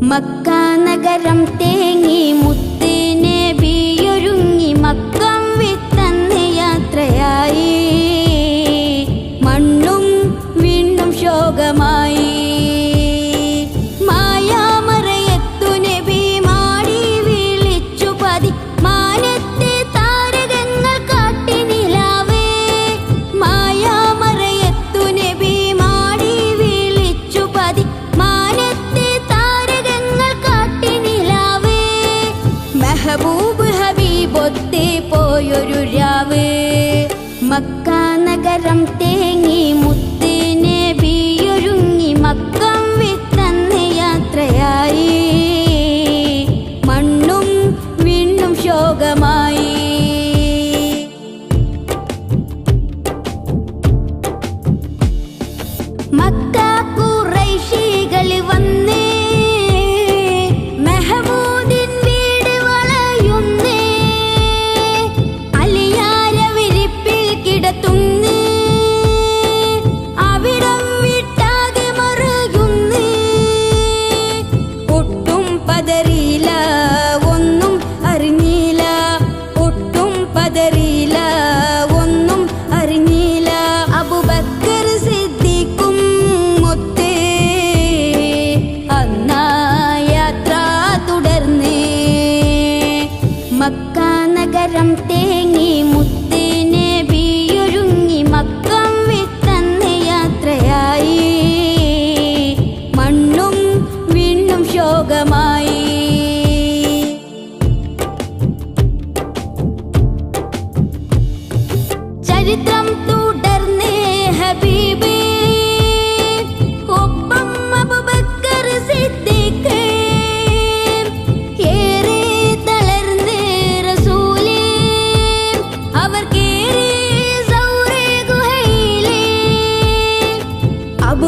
Mecca നഗരം തേങ്ങി മുത്ത് നബിയൊരുങ്ങി മക്കം വിത്തന്ന് യാത്രയായി. മണ്ണും വീണ്ടും ശോകമായി. മായാമറയത്തു നബി മാടി വിളിച്ചു പതി മാനത്തെ താരകങ്ങൾ കാട്ടി നിലാവേ. മായാമറയത്തു നബി മാടി വിളിച്ചു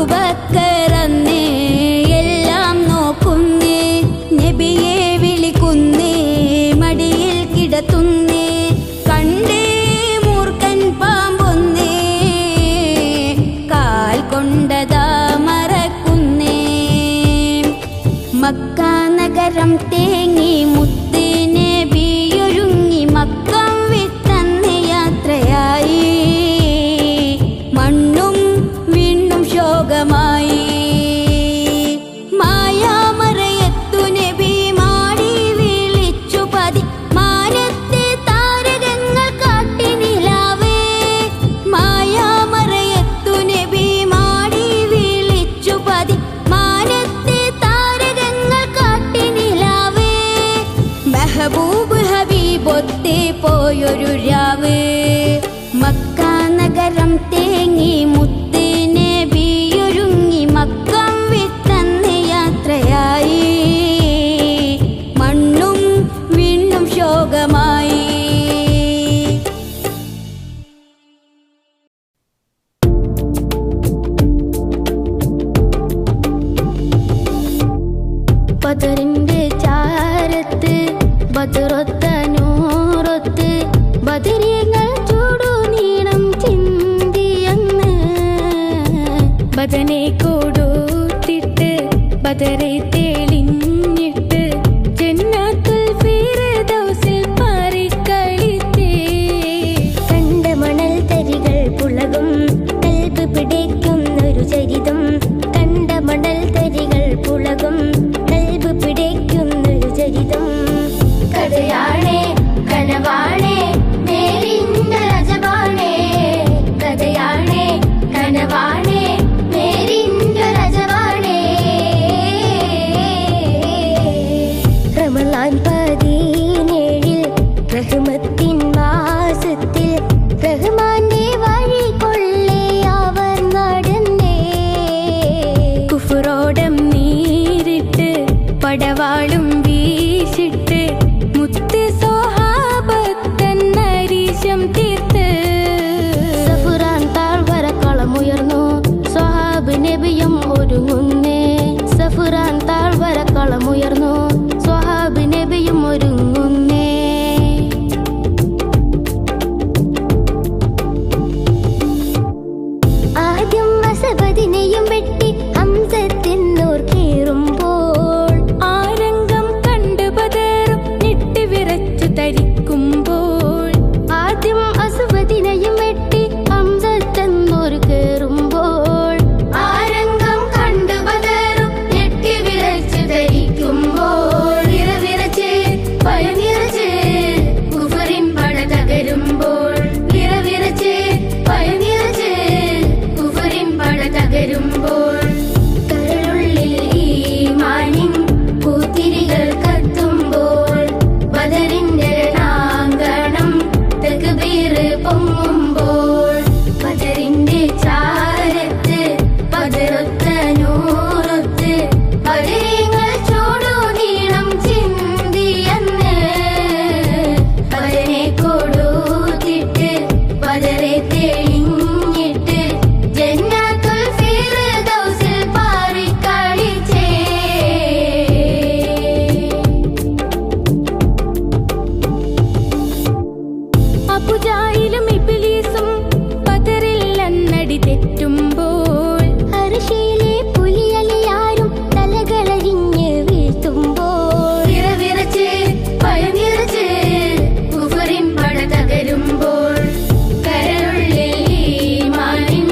അബൂബക്കർ അന്നേ എല്ലാം നോക്കുന്നേ, നബിയെ വിളിക്കുന്നേ, മടിയിൽ കിടത്തുന്നേ, കണ്ടേ മൂർഖൻ പാമ്പൊന്നേ, കാൽ കൊണ്ടതാ മറക്കുന്നേ. മക്ക നഗരം തേങ്ങി മുത്ത് നബിയൊരുങ്ങി, മക്കം വിട്ടന്ന് യാത്രയായി, മണ്ണും വീണ്ടും ശോകമായി. മായാമറയത്തു നബി മാടി വിളിച്ചു പതി, മാനത്തെ താരകങ്ങൾ കാട്ടി നിലാവേ. മായാമറയത്തു നബി മാടി വിളിച്ചു പതി, മാനത്തെ താരകങ്ങൾ കാട്ടി നിലാവേ. മെഹബൂബ് ഹബീബൊത്തെ പോയൊരു രാവ്, മക്ക നഗരം തേങ്ങി മുത്ത് നബിയൊരുങ്ങി, മക്കം വിട്ടന്ന് യാത്രയായി, മണ്ണും വീണ്ടും ശോകമായി. ബദറിന്റെ ചാരത്ത് ബദറൊത്ത നൂറൊത്ത്, ബദരീങ്ങൾ ചൂടുനീണം ചിന്തിയന്ന്, ബദനെ കൊടുത്തിട്ട് ബദറെ തെളിഞ്ഞിട്ട്, ജന്നാത്തുൽ ഫിർദൗസിൽ പാറിക്കളിത്തേ. കണ്ട മണൽ തരികൾ പുളകും കൽബ് പിടിക്കുന്നൊരു ചരിതം, കണ്ട മണൽ തരികൾ പുളകും കൽബ് പിടിക്കുന്നൊരു ചരിതം. കഥയാണേ കനവാണേ മേലിന്റെ രജവാണേ, കഥയാണേ കനവാണേ മേലിന്റെ രജവാണേ. റമളാൻ 17 റഹ്മത്തിൻ മാസത്തിൽ, റഹ്മാന്റെ വഴി കൊള്ളേ അവർ നടന്നേ. കുഫ്റോടം നീരിട്ട് പടവാളും വീശിട്ട്, മുത്ത് സ്വഹാബത്തൻ നരീശം തീർത്ത്. സഫുറാൻ താഴ്വര കളമുയർന്നു സ്വഹാബ് നബിയും ഒരുങ്ങുന്നേ, സഫുറാൻ താഴ്വര കളമുയർന്നു സ്വഹാബ് നബിയും ഒരുങ്ങുന്നേ. ആദ്യം അസബദിനെയും വെട്ടി ഹംസത്തിന്നോർ കേറുമ്പോൾ, ആരംഗം കണ്ട് ബദറും ഞെട്ടി വിറച്ചു തരിക്കുമ്പോൾ. ആദ്യം അസബദിനെയും വെട്ടി ഹംസത്തിന്നോർ കേറുമ്പോൾ, ആരംഗം കണ്ട് ബദറും ഞെട്ടി വിറച്ചു തരിക്കുമ്പോൾ. ഇറവിറച്ച് പയനിറച്ച് കുഫറിൻ പട തകരുമ്പോൾ, ഇറവിറച്ച് പയനിറച്ച് കുഫറിൻ പട തകരുമ്പോൾ. കരളുള്ളിൽ ഈമാനിൻ പൂത്തിരികൾ കത്തുമ്പോൾ, ബദറിന്റെ രണാങ്കണം തക്ബീർ പൊങ്ങുമ്പോൾ. ബദറിന്റെ ചാരത്ത് ബദറൊത്ത നൂറൊത്ത്, ബദരീങ്ങൾ ചൂടുനീളം ചിന്തിയന്ന്, ബദനെ കൊടുത്തിട്ട് ബദറെ തെളിഞ്ഞിട്ട്, ജന്നാത്തുൽ ഫിർദൗസിൽ പാറിക്കളിച്ചേ. അബൂജാഹിലും ഇബ്ലീസും ബദറിൽ അന്നടി തെറ്റുമ്പോൾ, അർശിയിലെ പുലിയലിയാരും തലകളരിഞ്ഞ് വീഴ്ത്തുമ്പോൾ. ഇറവിറച്ച് പയനിറച്ച് കുഫറിൻ പട തകരുമ്പോൾ, കരളുള്ളിൽ ഈമാനിൻ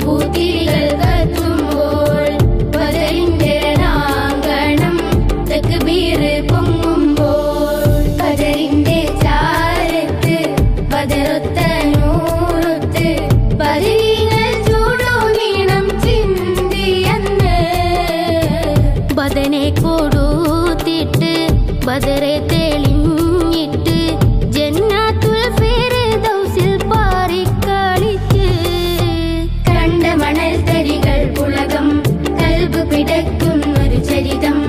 പൂത്തിരികൾ കത്തുമ്പോൾ. ബദറിന്റെ രണാങ്കണം തക്ബീർ പൊങ്ങുമ്പോൾ, ബദറിന്റെ ചാരത്ത് ബദറൊത്ത നൂറൊത്ത്, ബദരീങ്ങൾ ചൂടുനീണം ചിന്തിയന്ന്, ബദനെ കൊടുത്തിട്ട് ബദറെ തെളിഞ്ഞിട്ട്, ജന്നാത്തുൽ ഫിർദൗസിൽ പാറിക്കളിച്ച്. കണ്ട മണൽ തരികൾ പുളകം കൽബ് പിടയ്ക്കുന്നൊരു ചരിതം,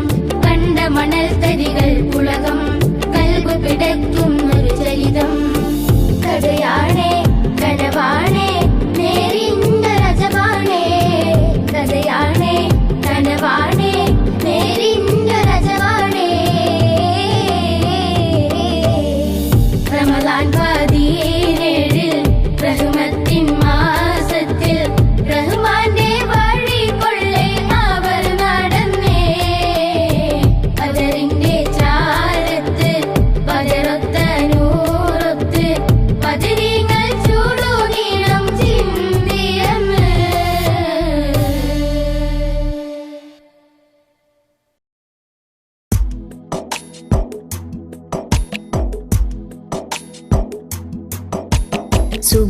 കണ്ട മണൽ തരികൾ പുളകം കൽബ് പിടയ്ക്കുന്നൊരു ചരിതം. കഥയാണേ കനവാണേ മേലിന്റെ രജവാണേ, കഥയാ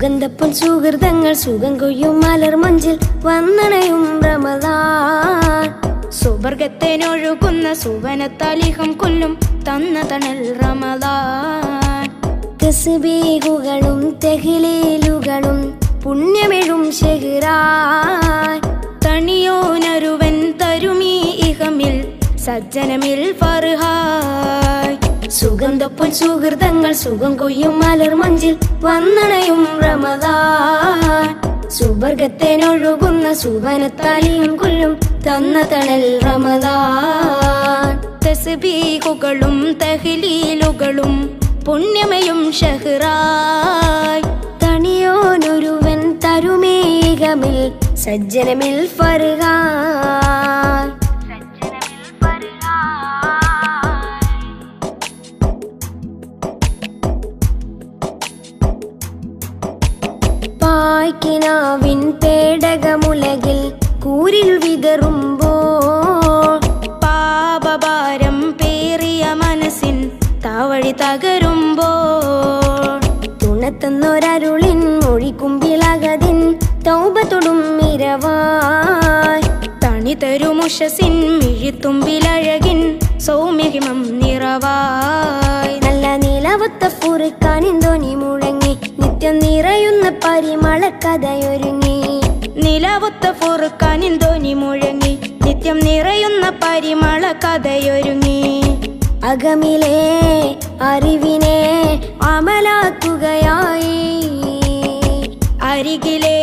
സുഗന്ധപ്പൊൻ സുഹൃതങ്ങൾ സുഖം കൊയ്യും മലർ മഞ്ചിൽ വന്നണയും റമദാൻ. സുവർഗത്തേനൊഴുകുന്ന സുവനത്താലിഹം കൊല്ലും തന്ന തണൽ റമദാൻ. തസ്ബീഹുകളും തെഹ്ലീലുകളും പുണ്യമെഴും ഷെഹ്റാൻ. തണിയോനരുവൻ തരുമീ ഇഹമിൽ സജ്ജനമിൽ ഫർഹായ്. സുഗന്ധപ്പൊൻ സുഹൃതങ്ങൾ സുഖം കൊയ്യും മലർ മഞ്ചിൽ വന്നണയും റമദാൻ. സുവർഗത്തേനൊഴുകുന്ന സുവനത്താലിയും കൊല്ലും തന്ന തണൽ റമദാൻ. തസ്ബീഹുകളും തഹ്ലീലുകളും പുണ്യമയും ഷഹ്റായ്. തണിയോനൊരുവൻ തരുമേകമിൽ സജ്ജനമിൽ ഫർഹായ്. പായ്ക്കിനാവിൻ പേടകമുലകിൽ കൂരിൽ വിതറുമ്പോൾ പാപഭാരം പേറിയ മനസ്സിൻ താവഴി തകരുമ്പോൾ തുണത്തുന്നൊരരുളിൻ മൊഴിക്കുമ്പിളകതിൻ തൗബ തൊടും ഇരവായ്. തണി തരുമുഷസിൻ മിഴിത്തുമ്പിലഴകിൻ സൗമ്യഹിമം നിറവായ്. നല്ല നിലവത്ത ഫുറുക്കാനിൻ ധ്വനി മുഴങ്ങി നിത്യം നിറയുന്ന പരിമളക്കഥയൊരുങ്ങി. നിലവൊത്ത ഫുർഖാനിൻ ധ്വനി മുഴങ്ങി നിത്യം നിറയുന്ന പരിമള കഥയൊരുങ്ങി. അകമിലെ അറിവിനെ അമലാക്കുകയായി. അരികിലെ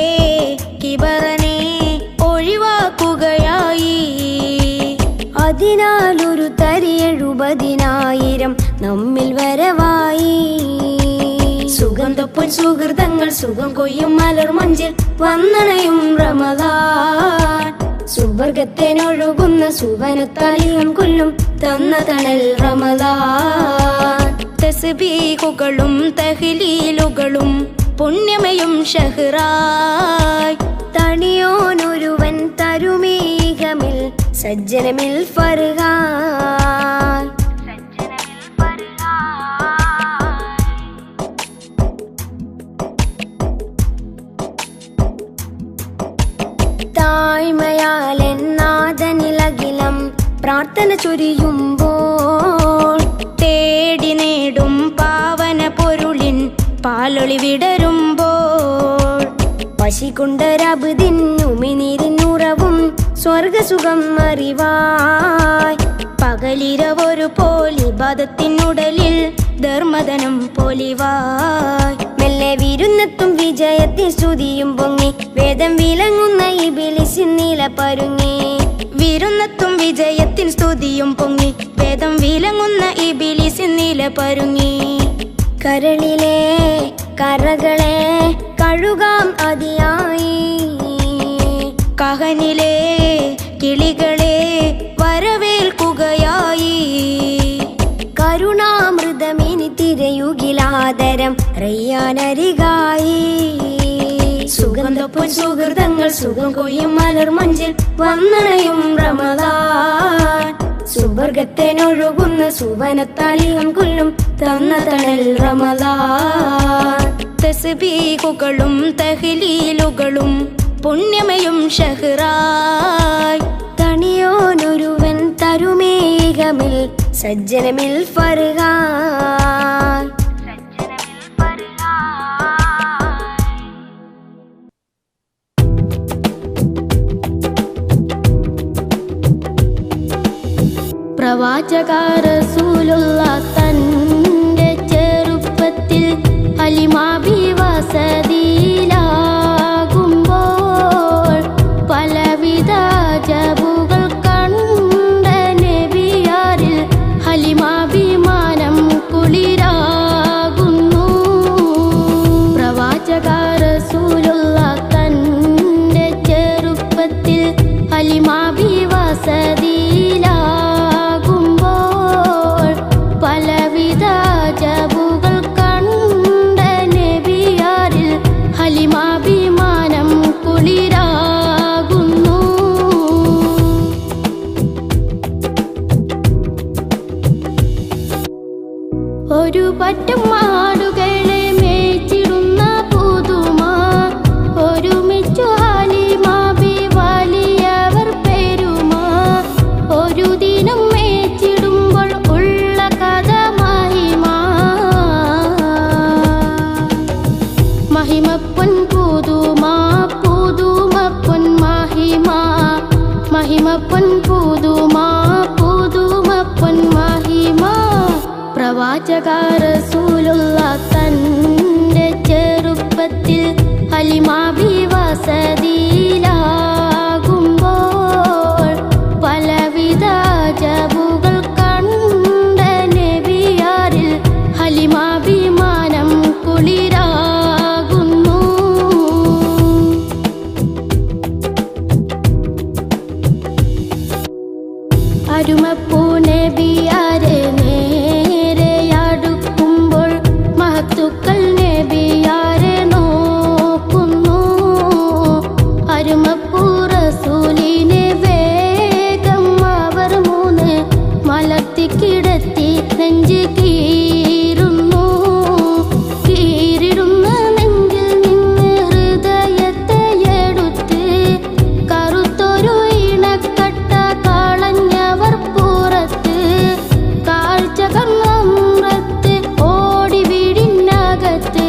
കിബറനെ ഒഴിവാക്കുകയായി. അതിനാലൊരു തരി 70,000 നമ്മിൽ വരവായി. സുഗന്ധപ്പൊൻ സുഹൃതങ്ങൾ സുഖം കൊയ്യും മലർ മഞ്ചിൽ വന്നണയും റമദാൻ. സുവർഗത്തേനൊഴുകുന്ന സുവനത്താലിയും കൊല്ലും തന്ന തണൽ റമദാൻ. തസ്ബീഹുകളും തഹ്ലീലുകളും പുണ്യമയും ഷഹ്റായ്. തണിയോനൊരുവൻ തരുമീകമിൽ സജ്ജനമിൽ ഫർഹായ്. താഴ്മയാലെന്നാദനിലകിലം പ്രാർത്ഥന ചൊരിയുമ്പോൾ തേടി നേടും പാവന പൊരുളിൻ പാലൊളി വിടരുമ്പോൾ പശികൊണ്ടൊരബുദിന്നുമിനീരിനുറവും സ്വർഗസുഖം അറിവായ്. പകലിരവൊരു പോലിബാദത്തിനുടലിൽ ധർമ്മധനം പൊലിവായ്. മെല്ലെ വിരുന്നെത്തും വിജയത്തിൻ സ്തുതിയും പൊങ്ങി വേദം വിലങ്ങുന്ന ഇബിലിസിൻ നില പരുങ്ങി. വിരുന്നെത്തും വിജയത്തിൻ സ്തുതിയും പൊങ്ങി വേദം വിലങ്ങുന്ന ഇബിലിസിൻ നില പരുങ്ങി. കരളിലെ കറകളെ കഴുകാം അതിയായി. കഹനിലെ കിളികളെ വരവേൽക്കുകയായി. കരുണാമൃതമിനി തിരയുകിലാദരം റയ്യാനരികായി. സുഗന്ധപ്പൊൻ സുഹൃതങ്ങൾ സുഖം കൊയ്യും മലർ മഞ്ചിൽ വന്നണയും റമദാൻ. സുവർഗത്തേനൊഴുകുന്ന സുവനത്താലിയും കൊല്ലും തന്ന തണൽ റമദാൻ. തസ്ബീഹുകളും തഹ്ലീലുകളും പുണ്യമയും ഷഹ്റായ്. തണിയോനൊരുവൻ തരുമേകമിൽ സജ്ജനമിൽ ഫർഹായ്. പ്രവാചക റസൂലുള്ളാഹ് തന്റെ ചെറുപ്പത്തിൽ ഹലിമാബി വസതിയിലാകുമ്പോൾ പലവിധ ജബുകൾ കണ്ട നബിയാരിൽ ഹലിമാഭിമാനം കുളിരാകുന്നു. പ്രവാചക റസൂലുള്ളാഹ് തന്റെ ചെറുപ്പത്തിൽ ഹലിമാബി വസതിയിലാകുമ്പോൾ പലവിധ ജബുകൾ കണ്ട നബിയാരിൽ ഹലിമാഭിമാനം കുളിരാകുന്നു. മഹിമപ്പൊൻ പുതുമാ പുതുമപ്പൊൻ മഹിമ പ്രവാചക റസൂലുള്ളാഹ് തന്റെ ചെറുപ്പത്തിൽ ഹലിമാബി വസതിയിലാകുമ്പോൾ പലവിധ ജബുകൾ കണ്ട നബിയാരിൽ ഹലിമാഭിമാനം കുളിരാകുന്നു. അരുമപ്പൂ നബിയാരെ നേരെയടുക്കുമ്പോൾ മഹത്തുക്കൾ നബിയാരെ നോക്കുന്നു. അരുമപ്പൂ റസൂലിനെ വേഗം അവർ മൂന്ന് മലർത്തിക്കിടത്തി നെഞ്ച് കീറുന്നു. കീറിടുന്ന നെഞ്ചിൽ നിന്ന് ഹൃദയത്തെ എടുത്ത് കറുത്തൊരു ഇണക്കട്ട കളഞ്ഞവർ പുറത്ത്. കാഴ്ച കണ്ണമ്രത്ത് ഓടി വീടിനകത്ത്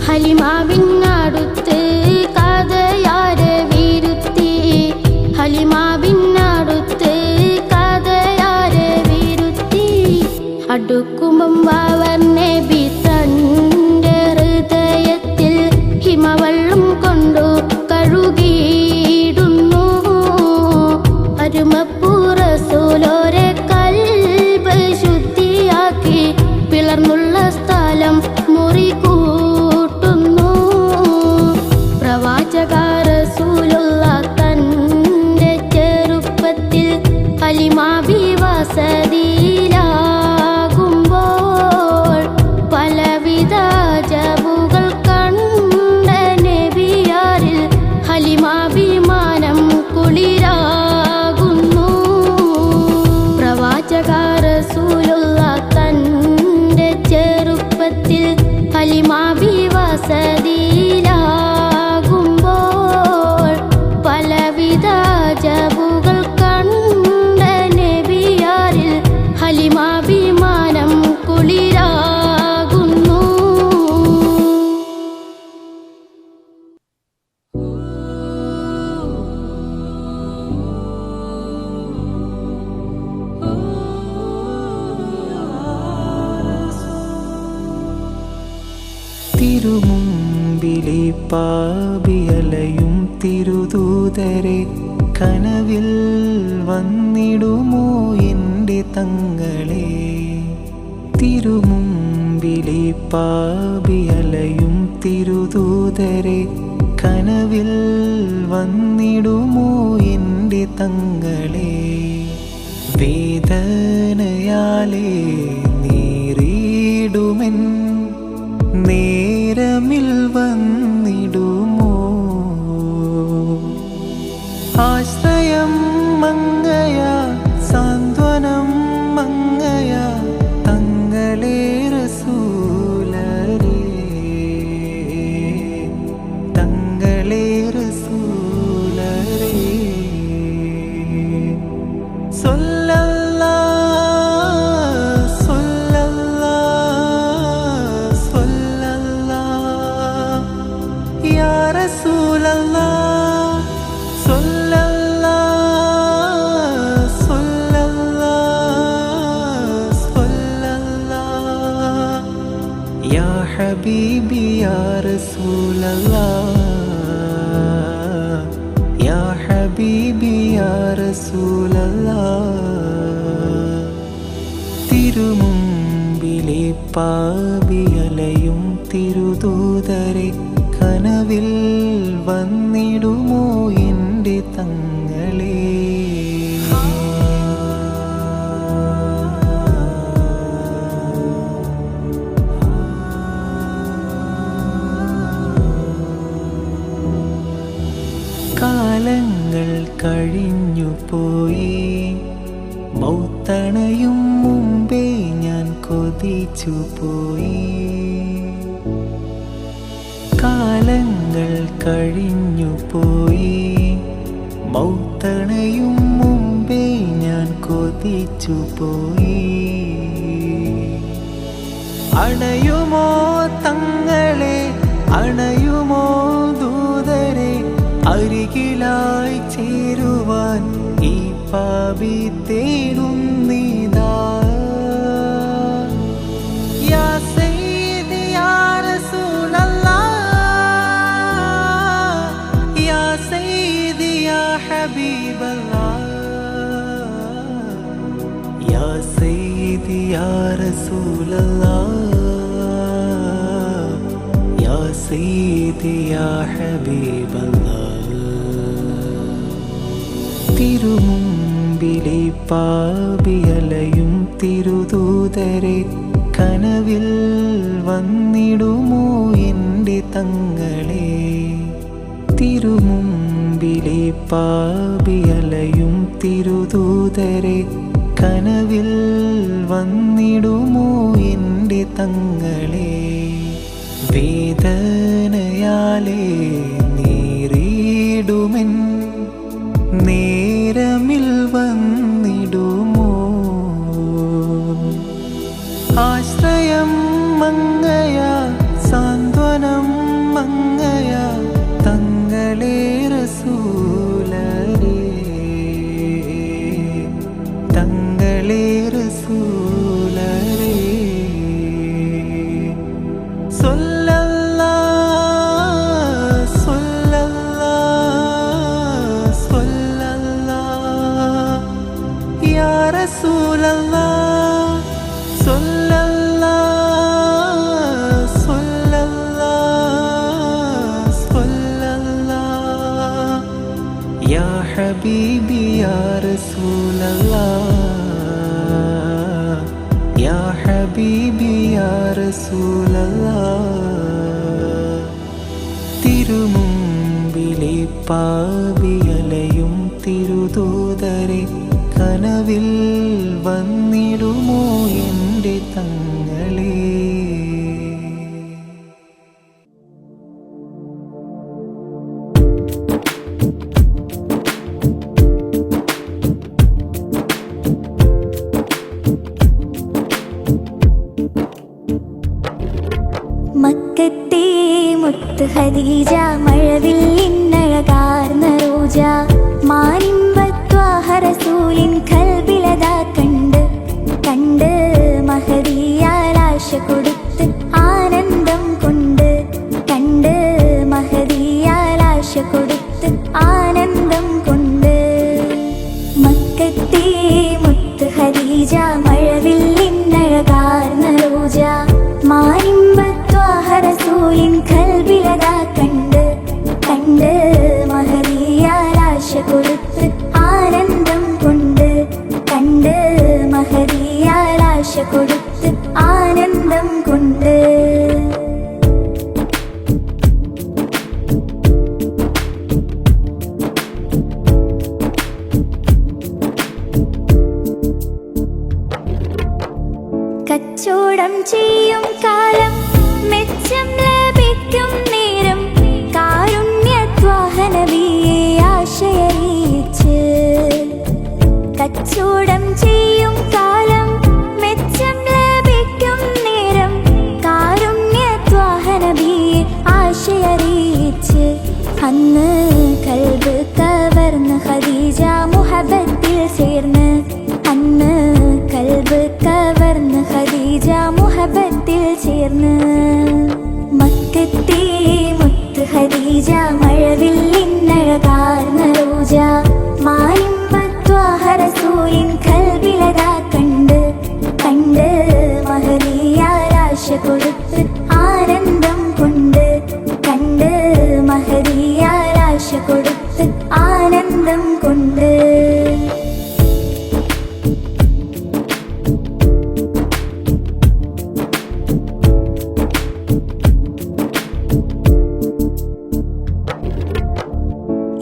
ഹലിമാവിനടുത്ത് കഥയാരെ വിരുത്തി. ഹലിമാവിനടുത്ത് കഥയാരെ വിരുത്തി. അടുക്കുമ്പം അവർ നബി തന്റെ ഹൃദയത്തിൽ ഹിമവെള്ളം കൊണ്ടു കഴുകിയിടുന്നു. അരുമപ്പൂ റസൂലോരെ കൽബ് ശുദ്ധിയാക്കി പിളർന്നുള്ള സ്ഥലം മുറികൂട്ടുന്നു. പ്രവാചക റസൂലുള്ളാഹ് തന്റെ ചെറുപ്പത്തിൽ ഹലിമാബി വസതിയിലാകുമ്പോൾ പലവിധ ജബുകൾ കണ്ട നബിയാരിൽ ഹലിമാഭിമാനം കുളിരാകുന്നു. പ്രവാചക റസൂലുള്ളാഹ് തന്റെ ചെറുപ്പത്തിൽ ഹലിമാബി വസതിയിലാകുമ്പോൾ പലവിധ ജബുകൾ കണ്ട നബിയാരിൽ ഹലിമാഭിമാനം കുളിരാകുന്നു. തിരുമുമ്പിലെ പാപിയലയും തിരുദൂതരെ കനവിൽ വന്നിടുമോ എൻ്റെ തങ്ങളെ. തിരുമുമ്പിലെ പാപിയലയും തിരുദൂതരെ കനവിൽ വന്നിടുമോ എൻ്റെ തങ്ങളെ. വേദനയാലേ നീറിടുമെൻ നേരമിൽ വന്നിടുമോ. ആശ്രയം മങ്ങയാ സാന്ത്വനം മങ്ങയാ തങ്ങളെ റസൂലരേ. തങ്ങളെ റസൂലരേ. ഹബീബി യാ റസൂലല്ലാഹ് യാ ഹബീബി യാ റസൂലല്ലാഹ്. തിരുമുമ്പിലെ പാപിയലയും തിരുദൂതരെ കനവിൽ വന്നിടുമോ എൻ്റെ തങ്ങളെ. കാലങ്ങൾ കഴിഞ്ഞു പോയി മൗത്തണയും മുമ്പേ ഞാൻ കൊതിച്ചു പോയി. കാലങ്ങൾ കഴിഞ്ഞു പോയി മൗത്തണയും മുമ്പേ ഞാൻ കൊതിച്ചു പോയി. അണയുമോ തങ്ങളെ അണയുമോ ദൂതരെ അരികിലായി ചേരുവാൻ ഈ പാപി തേടുന്നിതാ. യാ സയ്യിദി യാ റസൂലല്ലാഹ്, യാ സയ്യിദി യാ ഹബീബല്ലാഹ്, യാ സയ്യിദി യാ റസൂലല്ലാഹ്, യാ സയ്യിദി യാ ഹബീബല്ലാഹ്. തിരുമുമ്പിലെ പാപിയലയും തിരുദൂതരെ കനവിൽ വന്നിടുമോ എൻ്റെ തങ്ങളെ. തിരുമുമ്പിലെ പാപിയലയും തിരുദൂതരെ കനവിൽ വന്നിടുമോ എൻ്റെ തങ്ങളെ. വേദനയാലേ നീറിടുമെൻ നേരമിൽ വന്നിടുമോ. ആശ്രയം മങ്ങയാ സാന്ത്വനം മങ്ങയാ തങ്ങളെ റസൂലരേ, തങ്ങളെ റസൂലരേ. സ്വല്ലല്ലാഹ് സ്വല്ലല്ലാഹ് സ്വല്ലല്ലാഹ് യാ റസൂലല്ലാഹ്. സ്വല്ലല്ലാഹ് സ്വല്ലല്ലാഹ് സ്വല്ലല്ലാഹ് യാ ഹബീബി യാ റസൂലല്ലാഹ്, യാ ഹബീബി യാ റസൂലല്ലാഹ്. തിരുമുമ്പിലെ പാപിയലയും തിരുദൂതരെ കനവിൽ വന്നിടുമോ എൻ്റെ തങ്ങളെ. മക്കത്തെ മുത്ത് ഖദീജ മഴവില്ലിന്നഴകാർന്ന റോജ മാനിമ്പത്വാഹ റസൂലിൻ കൽബിലതാ കണ്ട് കണ്ട് മഹദിയാലാശ കൊടുത്ത് ആനന്ദം കൊണ്ട് കണ്ട് മഹദിയാലാശ കൊടുത്ത് ആനന്ദം കൊണ്ട്. മക്കത്തെ മുത്ത് ഖദീജ മഴവില്ലിന്നഴകാർന്ന റോജ മാനിമ്പത്വാഹ റസൂലിൻ കൽബിലതാ കണ്ട് കണ്ട് മഹദിയാലാശ കൊടുത്ത് ആനന്ദം കൊണ്ട് കണ്ട് മഹദിയാലാശ കൊടുത്ത് ആനന്ദം കൊണ്ട്. കച്ചോടം ചെയ്യും കാലം മെച്ചം ലഭിക്കും നേരം കാരുണ്യത്വാഹ നബിയെ ആശയറിയിച്ച്. കച്ചോടം ചെയ്യും കാലം മെച്ചം ലഭിക്കും നേരം കാരുണ്യത്വാഹ നബിയെ ആശയറിയിച്ച്. അന്ന് കൽബ് കവർന്ന് ഖദീജ മുഹബത്തിൽ ചേർന്ന്, അന്ന് കൽബ് കവർന്ന് ഖദീജ മുഹബത്തിൽ ചേർന്ന്. മക്കത്തെ മുത്ത് ഖദീജ മഴവില്ലിന്നഴകാർന്ന റോജ മാനിമ്പത്വാഹ റസൂലിൻ കൽബിലതാ കണ്ട് കണ്ട് മഹദിയാലാശ കൊടുത്ത് ആനന്ദം കൊണ്ട് കണ്ട് മഹദിയാലാശ കൊടുത്ത് ആനന്ദം കൊണ്ട്.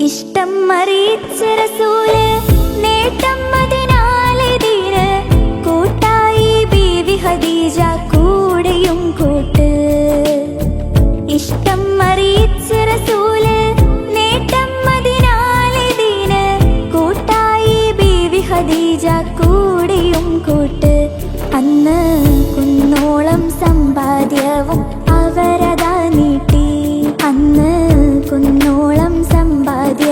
ഇഷ്ടം അറിയിച്ച റസൂല് നേട്ടം അതിനാലെ ദീന് കൂട്ടായി ബീവി ഖദീജ കൂടെയും കൂട്ട്. ഇഷ്ടം അറിയിച്ച റസൂല് നേട്ടം അതിനാലെ ദീന് കൂട്ടായി ബീവി ഖദീജ കൂടെയും കൂട്ട്. അന്ന് കുന്നോളം സമ്പാദ്യവും അവരതാ നീട്ടി, അന്ന് കുന്നോളം സമ്പാദ്യ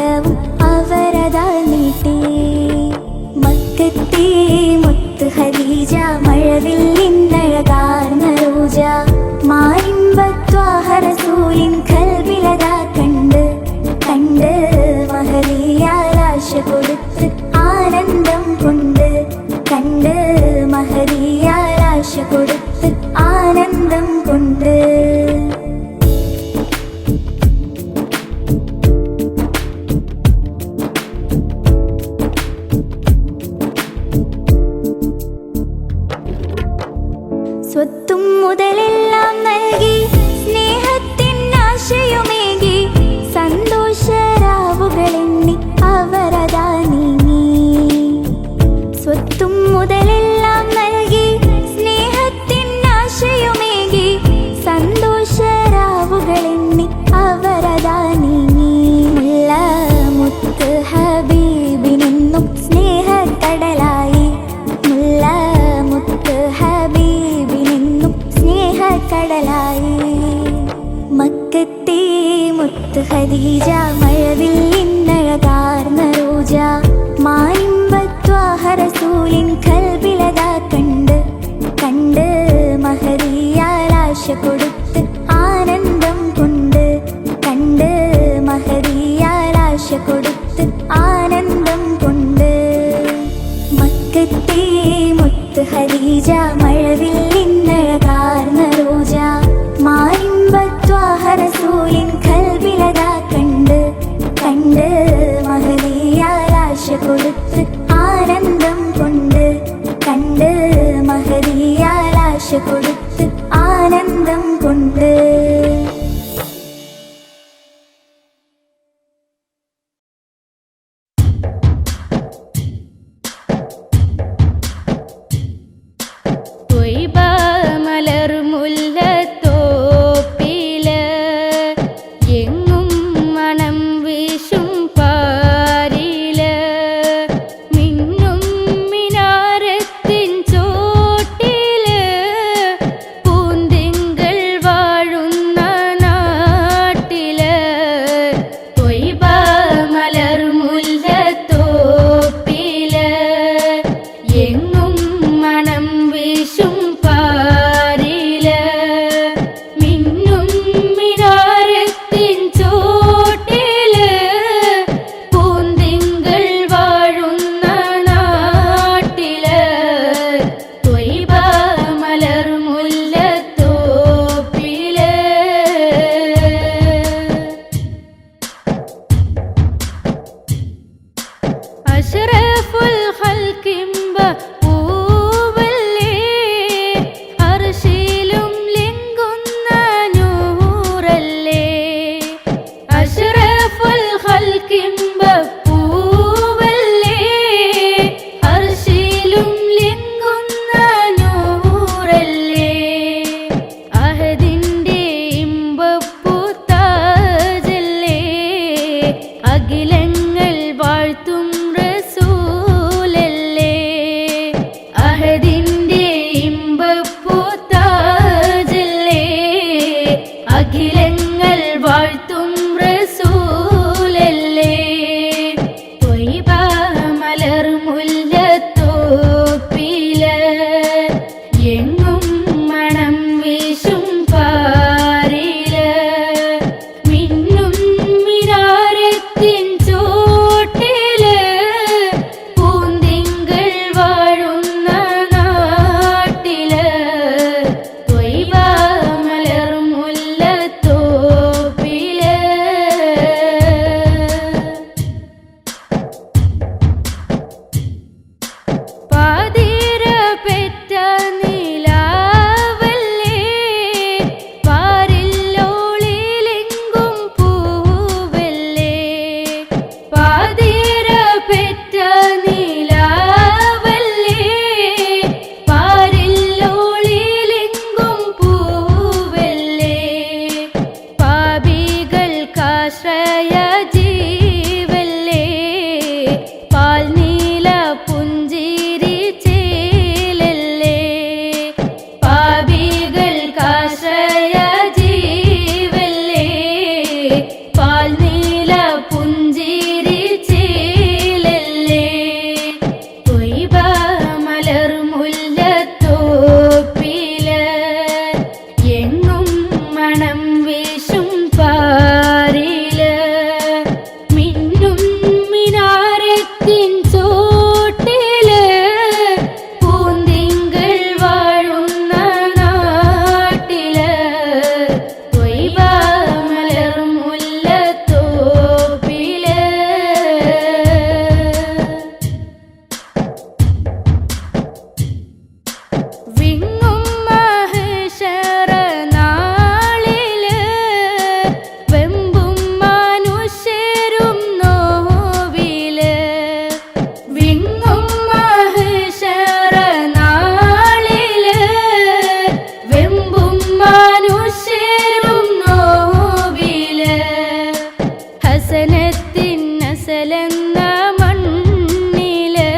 ഹസനത്തിൻ അസലെന്ന മണ്ണില്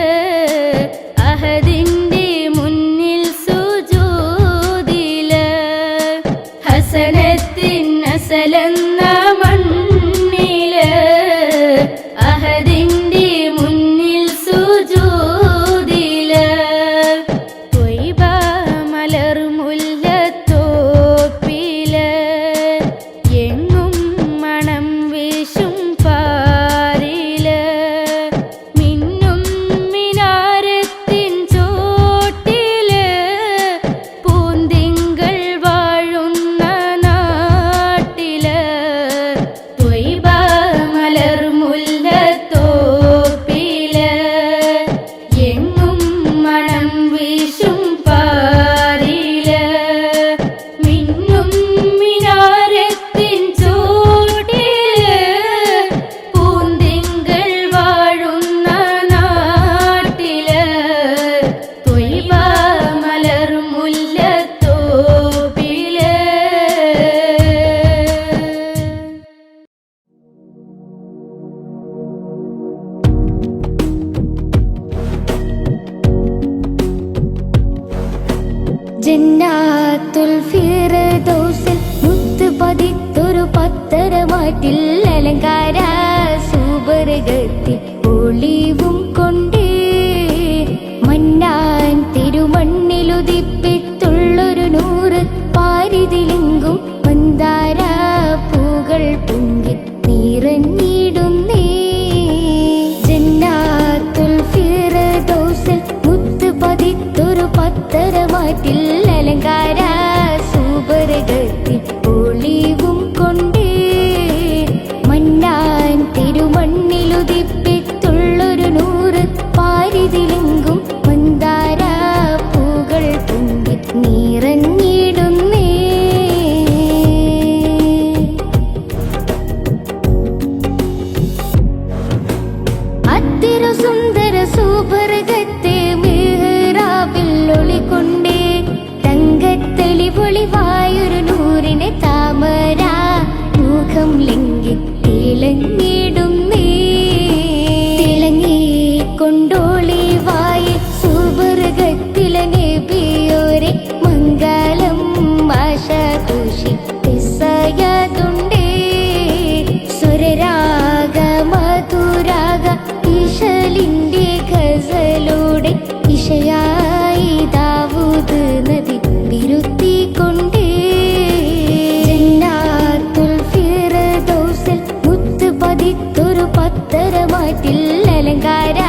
അഹദിന്റെ മുന്നിൽ സുജൂദില് ഹസനത്തിൻ അസലെന്ന മണ്ണില് അഹദിന്റെ മുന്നിൽ സുജൂദില് ത്വയ്ബ മലർമുല്ലത്തോപ്പില് എങ്ങും മണം വീശും പാരില് മിന്നും മിനാരത്തിൻ ചോട്ടില് പൂന്തിങ്കൾ വാഴുന്ന നാട്ടില് ത്വയ്ബ മലർമുല്ലത്തോപ്പില് എങ്ങും മണം വീശും പാരില് മിന്നും മിനാരത്തിൻ ചോട്ടില് പൂന്തിങ്കൾ വാഴുന്ന നാട്ടില് ത്വയ്ബ മലർമുല്ലത്തോപ്പില് ജന്നാത്തുൽ ഫിർദൗസിൽ മുത്ത് പതിത്തൊരു പത്തരമാറ്റിൽ അലങ്കാര സുബർഗത്തിൽ ഒളിവും കൊണ്ടേ മന്നാൻ തിരുമണ്ണിലുദിപ്പിത്തുള്ളൊരു നൂറ് പാരിതിലെങ്കും മന്ദാര പൂകൾ പൊങ്ങി നിറഞ്ഞിടുന്നേ ജന്നാത്തുൽ ഫിർദൗസിൽ മുത്ത് പതിത്തൊരു പത്തരമാറ്റിൽ അലങ്കാര സുബർഗത്തിൽ ഒളിവും കൊണ്ടേ മന്നാൻ തിരുമണ്ണിലുദിപ്പിത്തുള്ളൊരു നൂറ് പാരിതിലെങ്കും മന്ദാര പൂകൾ പൊങ്ങി നിറഞ്ഞിടുന്നേ അത്തിരു സുന്ദര സുബർഗത്തെ മിഹ്റാബിൽ ഒളിക്കൊണ്ടേ തങ്കത്തെളിപൊളിവായൊരു നൂറിനെ താമര മുഖം ലിംഗി തിളങ്ങിടുന്നേ തിളങ്ങിക്കൊണ്ടോളിവായ സുബർഗത്തിലെ നബിയോരെ മംഗളം ആശാഖുഷി പിസ്സയതുണ്ടേ സ്വരരാഗ മധുരാഗ ഇശലിന്റെ ഗസലോടെ ഇഷയായി ദാവൂദ് നബി വിരുത്തിക്കൊണ്ടേ ജന്നാത്തുൽ ഫിർദൗസിൽ മുത്ത് പതിത്തൊരു പത്തരമാറ്റിൽ അലങ്കാര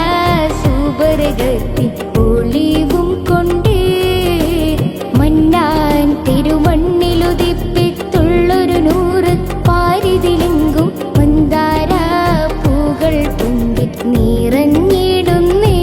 സുബർഗത്തിൽ ഒളിവും കൊണ്ടേ മന്നാൻ തിരുമണ്ണിലുദിപ്പിത്തുള്ളൊരു നൂറ് പാരിതിലെങ്കും മന്ദാര പൂകൾ പൊങ്ങി നിറഞ്ഞിടുന്നേ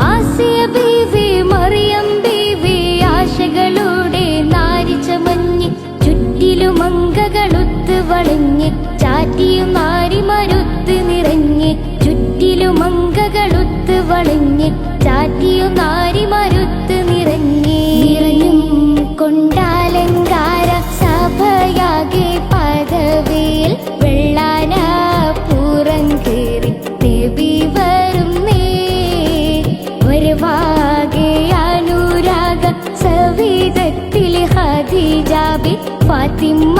ആസിയ ബീവി മറിയം ബീവി ആശകളുടെ നാരിച്ചമഞ്ഞ് ചുറ്റിലും അങ്കകളുത്ത് വളഞ്ഞ് ചാറ്റിയും നാരിമരുത്ത് നിറഞ്ഞ് ചുറ്റിലും അങ്കകളുത്ത് വളഞ്ഞ് ചാറ്റിയും നാരിമരുത്ത് നിറഞ്ഞ് നിറഞ്ഞും കൊണ്ടാലങ്കാര സഭയാകെ പദവിയിൽ വെള്ളാന പൂറം കേറി നബി വരുന്നേ വരുവാകെ അനുരാഗ സവിധത്തിൽ ഖദീജ ബി ഫാത്തിമ